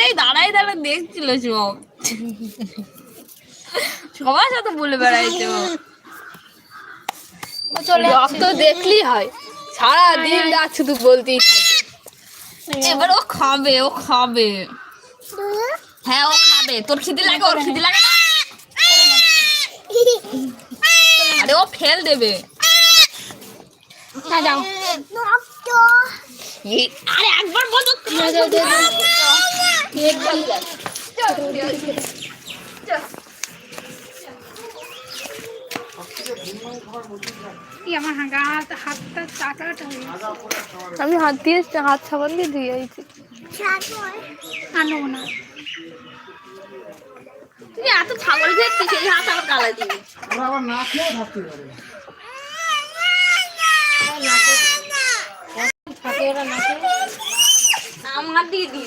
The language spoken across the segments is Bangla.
এই দাঁড়াই দাঁড়াই দেখছিল সব, সবার সাথে বলে বেড়াইছে ও। রক্ত দেখলেই হয়, সারাদিন রাত শুধু বলতেই থাকে। এবার ও খাবে, ও খাবে, হ্যাঁ ও খাবে। তোর খিদে লাগে, ওর খিদে লাগে না? আরে ও ফেল দেবে। যাও আরে একবার বলো। আমার হাতটা চাটাটা আমি হাত দিয়ে হাত সাবান দিয়ে ধুয়ে আইছি। আনবো না, তুই এত ছাগল দেখছিস, সেই হাত আবার গালা দিবি। আবার না খেয়ে থাকতে পারে। আমার দিয়ে দি।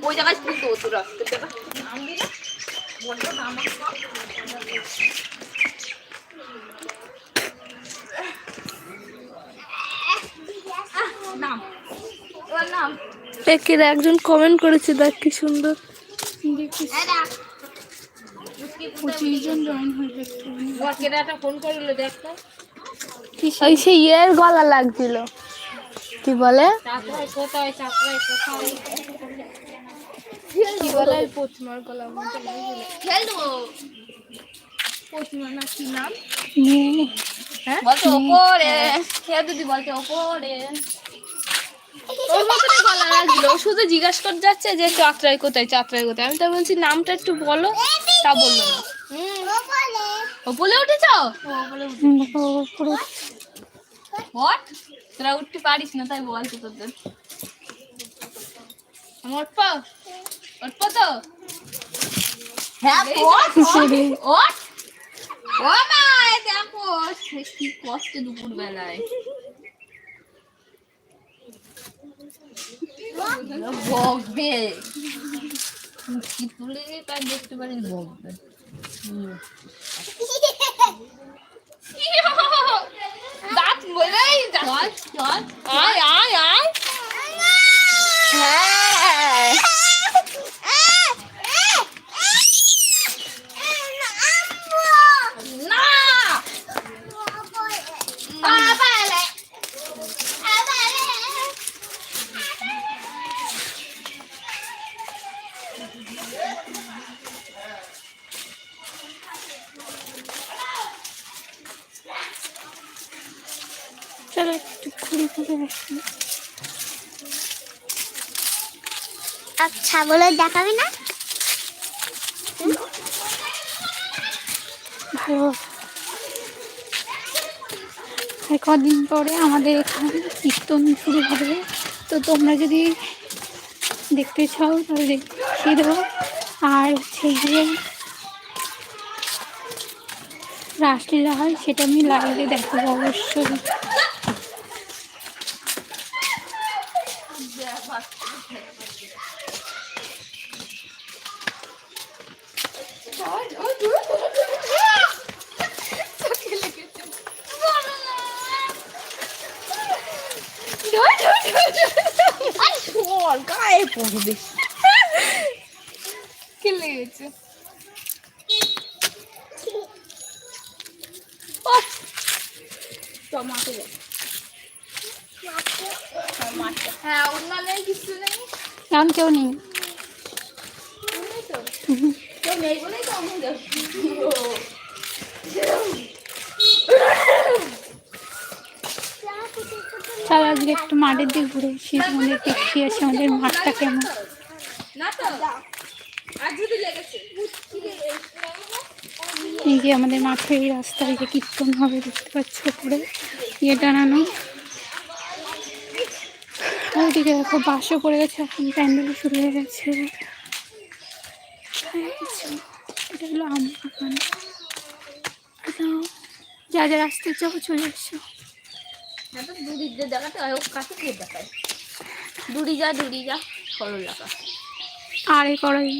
ওই জায়গায় তুলতো তোরা নাম দিলে বড্ড নাম নাম ওর নাম একে একজন কমেন্ট করেছে, দেখ কি সুন্দর। 25 জন জয়েন হয়েছে। ফোন করলো দেখ তো। ওই সেই ইয়ের গলা লাগছিল, কি বলে কোথায় কি বলে প্রতিমার গলা, প্রতিমা না কি নাম হ্যাঁ বলছে ওপরে, দিদি বলছে ওপরে। ওর মতনই গলা লাগছিল। ও শুধু জিজ্ঞাসা করে যাচ্ছে যে চাত্রাই কোথায়, চাত্রাই কোথায়। আমি তো বলছি নামটা একটু বলো, তা বললো না। ও বলে উঠেছ? হোয়াট? তোরা উঠতে পারিস না তাই বলছে তোদের। উঠবো উঠবো তো? হ্যাঁ ওঠ। ও মা দেখো কি কষ্ট দুপুর বেলায়। বকবে কি তুলে তাই দেখতে পারি, বকবে। দাঁত বলেই চল চল আয় আয় আয়। হ্যাঁ না চলো একটু ঘুরে ঘুরে আসি। আচ্ছা বলে দেখাবি না? ভালো, কদিন পরে আমাদের এখানে কীর্তন শুরু হবে, তো তোমরা যদি দেখতে চাও তাহলে দেখিয়ে দেবো। আর সেই যে রাসলীলা হয় সেটা আমি লাইভে দেখাবো অবশ্যই। গায়ে পড়বে কি লেগেছে? হ্যাঁ অন্য নেই, কিছু নেই, এমন কেউ নেই। কেউ নেই বলেই তো আমি চল আজকে একটু মাঠের দিকে ঘুরে এসে আমাদের দেখিয়ে আসি আমাদের মাঠটা কেমন। না তো আজ যদি লেগেছে এই যে আমাদের মাঠে এই রাস্তায় যে কীর্তন হবে দেখতে পাচ্ছ, উপরে ইয়ে টানানো। ওইদিকে দেখো বাসও পড়ে গেছে, এখন প্যান্ডেলও শুরু হয়ে গেছে। এটা হলো আম বাগান। যা যা রাস্তায় যাবো চলে এসো। দূরির যে জায়গাটা হয় ও কাছে গিয়ে দেখায়, দূরি যা সরল লাগা। আর এই করাই